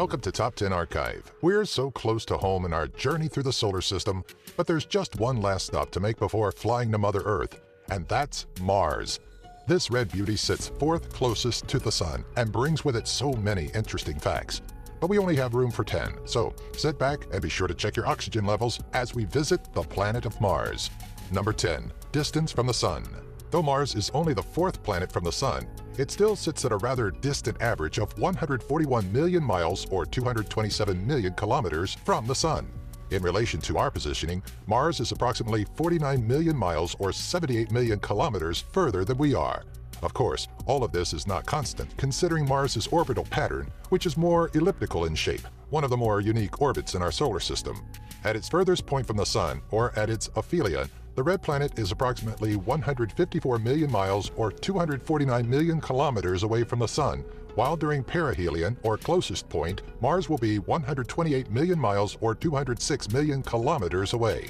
Welcome to Top 10 Archive. We're so close to home in our journey through the solar system, but there's just one last stop to make before flying to Mother Earth, and that's Mars. This red beauty sits fourth closest to the Sun and brings with it so many interesting facts. But we only have room for 10, so sit back and be sure to check your oxygen levels as we visit the planet of Mars. Number 10. Distance from the Sun. Though Mars is only the fourth planet from the Sun, it still sits at a rather distant average of 141 million miles or 227 million kilometers from the Sun. In relation to our positioning, Mars is approximately 49 million miles or 78 million kilometers further than we are. Of course, all of this is not constant, considering Mars's orbital pattern, which is more elliptical in shape, one of the more unique orbits in our solar system. At its furthest point from the Sun, or at its aphelion, the red planet is approximately 154 million miles or 249 million kilometers away from the Sun, while during perihelion, or closest point, Mars will be 128 million miles or 206 million kilometers away.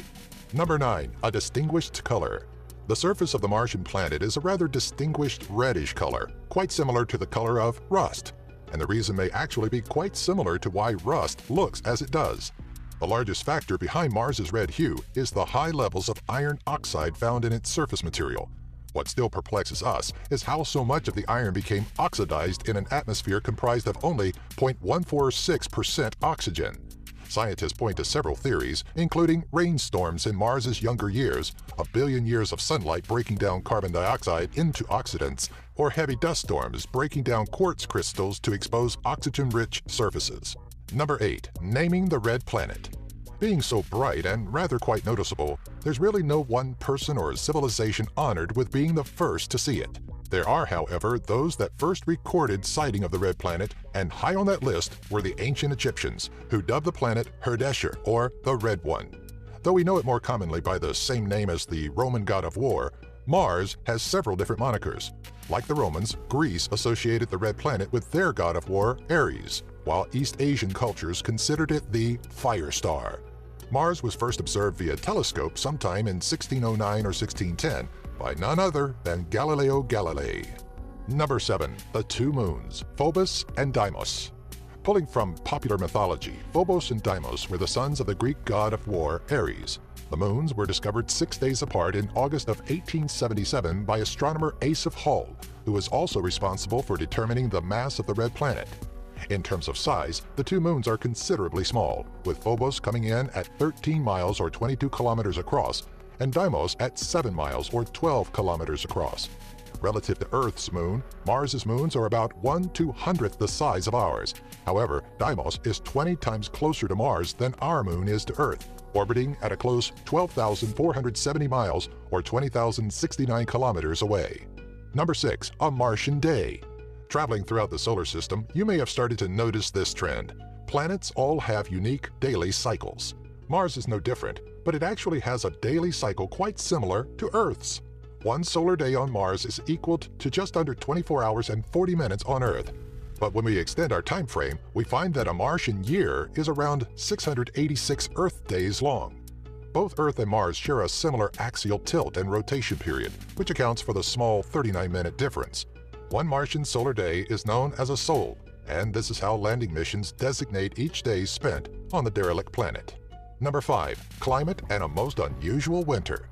Number 9. A distinguished color. The surface of the Martian planet is a rather distinguished reddish color, quite similar to the color of rust. And the reason may actually be quite similar to why rust looks as it does. The largest factor behind Mars's red hue is the high levels of iron oxide found in its surface material. What still perplexes us is how so much of the iron became oxidized in an atmosphere comprised of only 0.146% oxygen. Scientists point to several theories, including rainstorms in Mars's younger years, a billion years of sunlight breaking down carbon dioxide into oxidants, or heavy dust storms breaking down quartz crystals to expose oxygen-rich surfaces. Number 8. Naming the red planet. Being so bright and rather quite noticeable, there's really no one person or civilization honored with being the first to see it. There are, however, those that first recorded sighting of the red planet, and high on that list were the ancient Egyptians, who dubbed the planet Herdesher, or the Red One. Though we know it more commonly by the same name as the Roman god of war, Mars has several different monikers. Like the Romans, Greece associated the red planet with their god of war, Ares, while East Asian cultures considered it the fire star. Mars was first observed via telescope sometime in 1609 or 1610 by none other than Galileo Galilei. Number 7. The two moons, Phobos and Deimos. Pulling from popular mythology, Phobos and Deimos were the sons of the Greek god of war, Ares. The moons were discovered 6 days apart in August of 1877 by astronomer Asa of Hall, who was also responsible for determining the mass of the red planet. In terms of size, the two moons are considerably small, with Phobos coming in at 13 miles or 22 kilometers across, and Deimos at 7 miles or 12 kilometers across. Relative to Earth's moon, Mars's moons are about 1/200th the size of ours. However, Deimos is 20 times closer to Mars than our moon is to Earth, orbiting at a close 12,470 miles or 20,069 kilometers away. Number 6. A Martian day. Traveling throughout the solar system, you may have started to notice this trend. Planets all have unique daily cycles. Mars is no different, but it actually has a daily cycle quite similar to Earth's. One solar day on Mars is equal to just under 24 hours and 40 minutes on Earth. But when we extend our time frame, we find that a Martian year is around 686 Earth days long. Both Earth and Mars share a similar axial tilt and rotation period, which accounts for the small 39-minute difference. One Martian solar day is known as a sol, and this is how landing missions designate each day spent on the derelict planet. Number 5. Climate and a most unusual winter.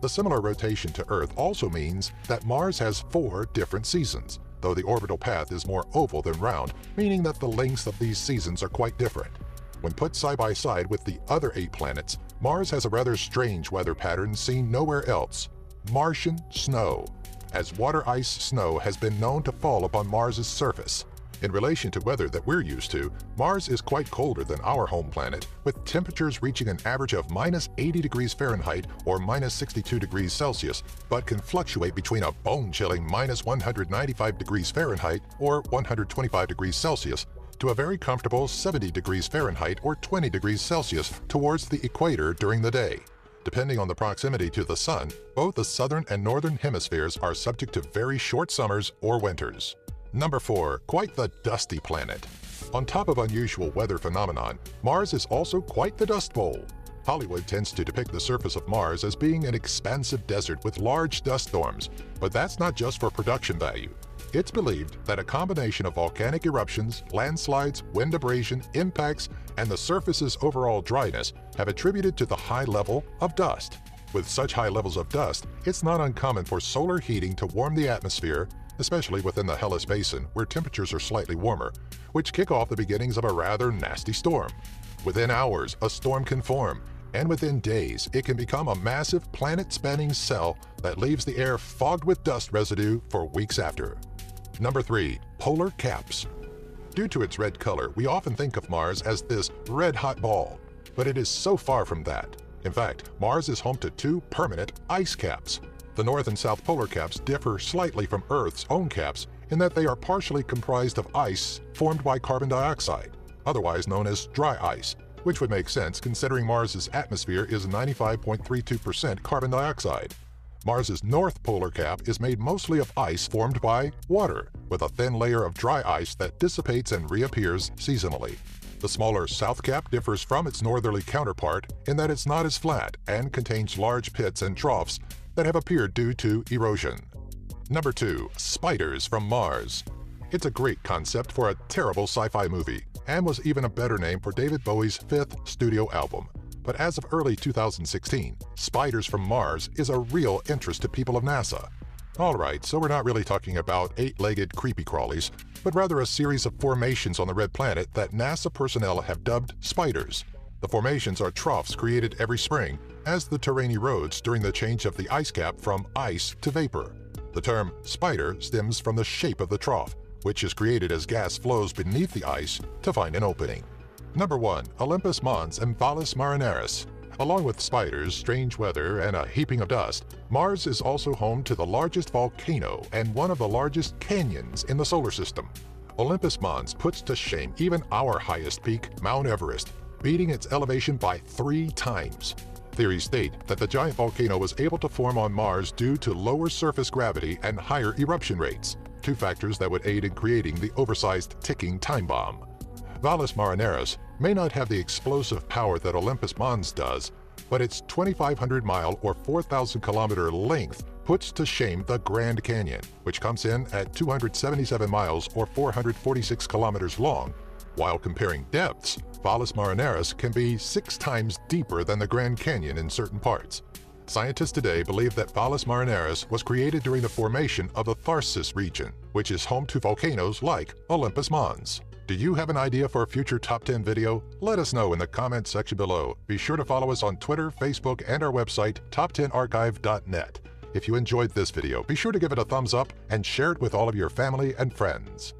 The similar rotation to Earth also means that Mars has 4 different seasons, though the orbital path is more oval than round, meaning that the lengths of these seasons are quite different. When put side by side with the other 8 planets, Mars has a rather strange weather pattern seen nowhere else: Martian snow, as water ice snow has been known to fall upon Mars's surface. In relation to weather that we're used to, Mars is quite colder than our home planet, with temperatures reaching an average of -80 degrees Fahrenheit or -62 degrees Celsius, but can fluctuate between a bone-chilling -195 degrees Fahrenheit or 125 degrees Celsius to a very comfortable 70 degrees Fahrenheit or 20 degrees Celsius towards the equator during the day. Depending on the proximity to the Sun, both the southern and northern hemispheres are subject to very short summers or winters. Number 4. Quite the dusty planet. On top of unusual weather phenomenon, Mars is also quite the dust bowl. Hollywood tends to depict the surface of Mars as being an expansive desert with large dust storms, but that's not just for production value. It's believed that a combination of volcanic eruptions, landslides, wind abrasion, impacts, and the surface's overall dryness have attributed to the high level of dust. With such high levels of dust, it's not uncommon for solar heating to warm the atmosphere, especially within the Hellas Basin, where temperatures are slightly warmer, which kick off the beginnings of a rather nasty storm. Within hours, a storm can form, and within days, it can become a massive planet-spanning cell that leaves the air fogged with dust residue for weeks after. Number 3. Polar caps. Due to its red color, we often think of Mars as this red-hot ball, but it is so far from that. In fact, Mars is home to 2 permanent ice caps. The North and South polar caps differ slightly from Earth's own caps in that they are partially comprised of ice formed by carbon dioxide, otherwise known as dry ice, which would make sense considering Mars's atmosphere is 95.32% carbon dioxide. Mars's north polar cap is made mostly of ice formed by water, with a thin layer of dry ice that dissipates and reappears seasonally. The smaller south cap differs from its northerly counterpart in that it's not as flat and contains large pits and troughs that have appeared due to erosion. Number 2. Spiders from Mars. It's a great concept for a terrible sci-fi movie, and was even a better name for David Bowie's 5th studio album. But as of early 2016, Spiders from Mars is a real interest to people of NASA. Alright, so we're not really talking about 8-legged creepy crawlies, but rather a series of formations on the red planet that NASA personnel have dubbed spiders. The formations are troughs created every spring as the terrain erodes during the change of the ice cap from ice to vapor. The term spider stems from the shape of the trough, which is created as gas flows beneath the ice to find an opening. Number 1. Olympus Mons and Valles Marineris. Along with spiders, strange weather, and a heaping of dust, Mars is also home to the largest volcano and one of the largest canyons in the solar system. Olympus Mons puts to shame even our highest peak, Mount Everest, beating its elevation by 3 times. Theories state that the giant volcano was able to form on Mars due to lower surface gravity and higher eruption rates, 2 factors that would aid in creating the oversized ticking time bomb. Valles Marineris may not have the explosive power that Olympus Mons does, but its 2,500-mile or 4,000-kilometer length puts to shame the Grand Canyon, which comes in at 277 miles or 446 kilometers long. While comparing depths, Valles Marineris can be 6 times deeper than the Grand Canyon in certain parts. Scientists today believe that Valles Marineris was created during the formation of the Tharsis region, which is home to volcanoes like Olympus Mons. Do you have an idea for a future Top 10 video? Let us know in the comments section below. Be sure to follow us on Twitter, Facebook, and our website, top10archive.net. If you enjoyed this video, be sure to give it a thumbs up and share it with all of your family and friends.